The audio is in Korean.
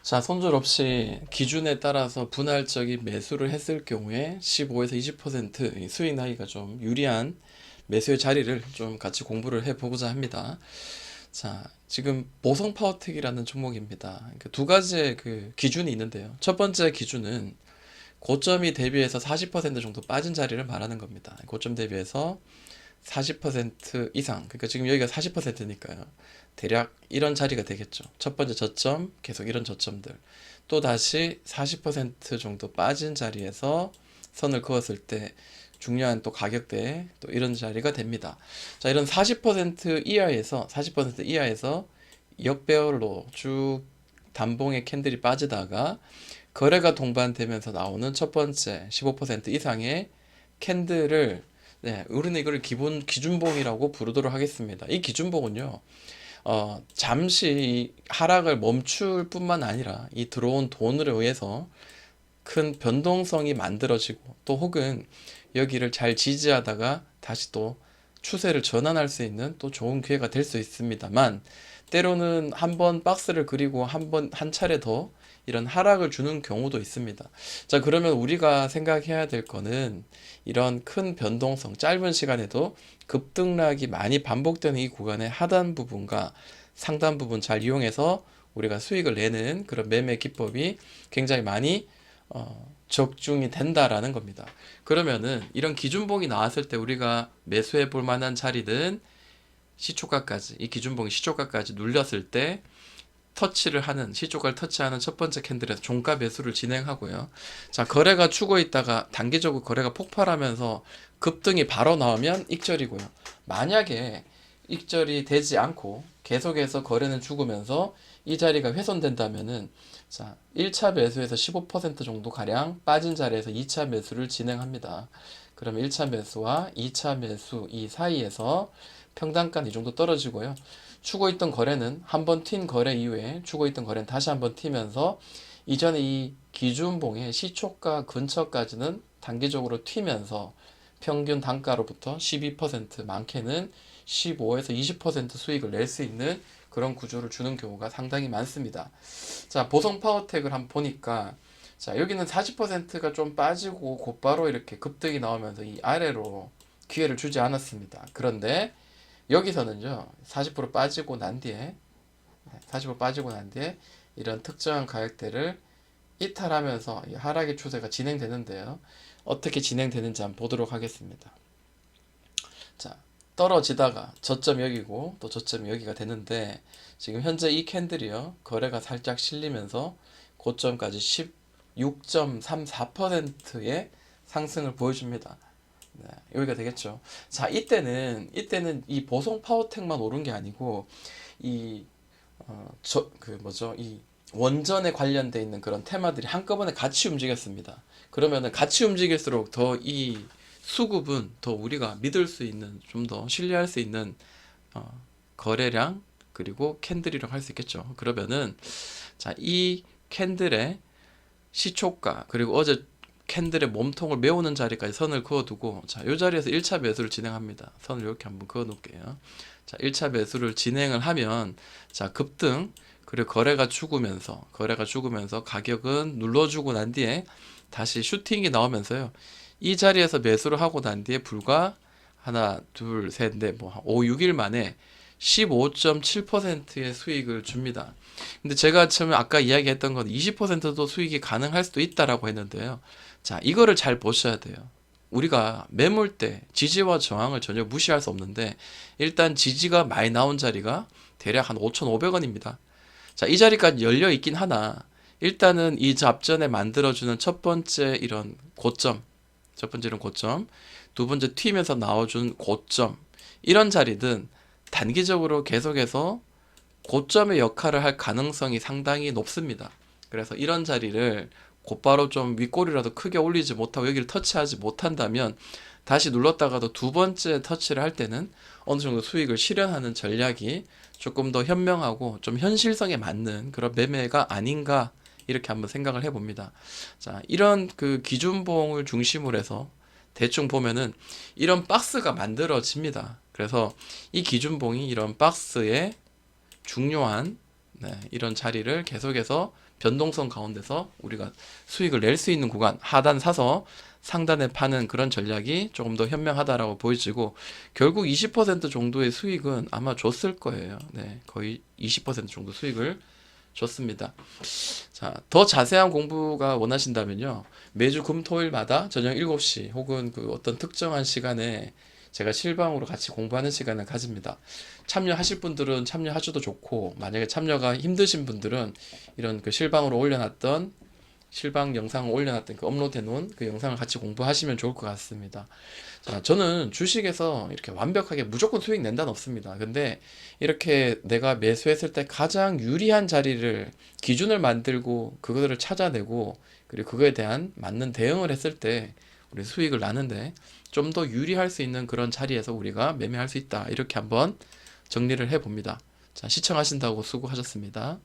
자, 손절 없이 기준에 따라서 분할적인 매수를 했을 경우에 15에서 20% 수익 나기가 좀 유리한 매수의 자리를 좀 같이 공부를 해보고자 합니다. 자, 지금 보성 파워텍이라는 종목입니다. 그러니까 두 가지의 그 기준이 있는데요. 첫 번째 기준은 고점이 대비해서 40% 정도 빠진 자리를 말하는 겁니다. 고점 대비해서 40% 이상, 그러니까 지금 여기가 40%니까요. 대략 이런 자리가 되겠죠. 첫 번째 저점, 계속 이런 저점들. 또 다시 40% 정도 빠진 자리에서 선을 그었을 때 중요한 또 가격대에 또 이런 자리가 됩니다. 자, 이런 40% 이하에서 역배열로 쭉 단봉의 캔들이 빠지다가 거래가 동반되면서 나오는 첫 번째 15% 이상의 캔들을, 네, 우리는 이걸 기준봉이라고 부르도록 하겠습니다. 이 기준봉은요, 잠시 이 하락을 멈출 뿐만 아니라 이 들어온 돈으로 의해서 큰 변동성이 만들어지고 또 혹은 여기를 잘 지지하다가 다시 또 추세를 전환할 수 있는 또 좋은 기회가 될 수 있습니다만, 때로는 한 번 박스를 그리고 한 차례 더 이런 하락을 주는 경우도 있습니다. 자, 그러면 우리가 생각해야 될 거는 이런 큰 변동성, 짧은 시간에도 급등락이 많이 반복되는 이 구간의 하단 부분과 상단 부분 잘 이용해서 우리가 수익을 내는 그런 매매 기법이 굉장히 많이 적중이 된다라는 겁니다. 그러면은 이런 기준봉이 나왔을 때 우리가 매수해 볼 만한 자리는 시초가까지, 이 기준봉이 시초가까지 눌렸을 때 시초가를 터치하는 첫 번째 캔들에서 종가 매수를 진행하고요. 자, 거래가 추고 있다가 단기적으로 거래가 폭발하면서 급등이 바로 나오면 익절이고요. 만약에 익절이 되지 않고 계속해서 거래는 죽으면서 이 자리가 훼손된다면은, 자, 1차 매수에서 15% 정도 가량 빠진 자리에서 2차 매수를 진행합니다. 그러면 1차 매수와 2차 매수 이 사이에서 평단가는 이 정도 떨어지고요. 추고 있던 거래는 한 번 튄 거래 이후에 추고 있던 거래는 다시 한번 튀면서 이전에 이 기준봉의 시초가 근처까지는 단기적으로 튀면서 평균 단가로부터 12%, 많게는 15에서 20% 수익을 낼 수 있는 그런 구조를 주는 경우가 상당히 많습니다. 자, 보성 파워텍을 한번 보니까, 자, 여기는 40%가 좀 빠지고 곧바로 이렇게 급등이 나오면서 이 아래로 기회를 주지 않았습니다. 그런데 여기서는요, 40% 빠지고 난 뒤에, 40% 빠지고 난 뒤에 이런 특정한 가격대를 이탈하면서 이 하락의 추세가 진행되는데요. 어떻게 진행되는지 한번 보도록 하겠습니다. 자, 떨어지다가 저점 여기고 또 저점 여기가 되는데, 지금 현재 이 캔들이요, 거래가 살짝 실리면서 고점까지 16.34%의 상승을 보여줍니다. 네, 여기가 되겠죠. 자, 이때는 이 보송 파워텍만 오른 게 아니고 이 이 원전에 관련돼 있는 그런 테마들이 한꺼번에 같이 움직였습니다. 그러면은 같이 움직일수록 더 이 수급은 더 우리가 믿을 수 있는, 좀 더 신뢰할 수 있는 거래량 그리고 캔들이라고 할 수 있겠죠. 그러면은, 자, 이 캔들의 시초가 그리고 어제 캔들의 몸통을 메우는 자리까지 선을 그어두고, 자, 이 자리에서 1차 매수를 진행합니다. 선을 이렇게 한번 그어 놓을게요. 자, 1차 매수를 진행을 하면, 자, 급등 그리고 거래가 죽으면서 가격은 눌러주고 난 뒤에 다시 슈팅이 나오면서요, 이 자리에서 매수를 하고 난 뒤에 불과 하나, 둘, 셋, 넷, 뭐 5, 6일 만에 15.7%의 수익을 줍니다. 근데 제가 처음에 아까 이야기했던 건 20%도 수익이 가능할 수도 있다라고 했는데요. 자, 이거를 잘 보셔야 돼요. 우리가 매물 때 지지와 저항을 전혀 무시할 수 없는데, 일단 지지가 많이 나온 자리가 대략 한 5,500원입니다. 자, 이 자리까지 열려 있긴 하나, 일단은 이 잡전에 만들어주는 첫 번째는 고점, 두 번째 튀면서 나와준 고점, 이런 자리든 단기적으로 계속해서 고점의 역할을 할 가능성이 상당히 높습니다. 그래서 이런 자리를 곧바로 좀 윗꼬리라도 크게 올리지 못하고 여기를 터치하지 못한다면, 다시 눌렀다가도 두 번째 터치를 할 때는 어느 정도 수익을 실현하는 전략이 조금 더 현명하고 좀 현실성에 맞는 그런 매매가 아닌가, 이렇게 한번 생각을 해봅니다. 자, 이런 그 기준봉을 중심으로 해서 대충 보면은 이런 박스가 만들어집니다. 그래서 이 기준봉이 이런 박스에 중요한 네, 이런 자리를 계속해서 변동성 가운데서 우리가 수익을 낼 수 있는 구간, 하단 사서 상단에 파는 그런 전략이 조금 더 현명하다라고 보여지고, 결국 20% 정도의 수익은 아마 줬을 거예요. 네, 거의 20% 정도 수익을 줬습니다. 자, 더 자세한 공부가 원하신다면요, 매주 금, 토일마다 저녁 7시 혹은 그 어떤 특정한 시간에 제가 실방으로 같이 공부하는 시간을 가집니다. 참여하실 분들은 참여하셔도 좋고, 만약에 참여가 힘드신 분들은 이런 그 실방으로 올려놨던, 실방 영상을 올려놨던 그 업로드 해놓은 그 영상을 같이 공부하시면 좋을 것 같습니다. 자, 저는 주식에서 이렇게 완벽하게 무조건 수익 낸다는 없습니다. 근데 이렇게 내가 매수했을 때 가장 유리한 자리를, 기준을 만들고 그거를 찾아내고, 그리고 그거에 대한 맞는 대응을 했을 때 우리 수익을 나는데 좀 더 유리할 수 있는 그런 자리에서 우리가 매매할 수 있다. 이렇게 한번 정리를 해 봅니다. 자, 시청하신다고 수고하셨습니다.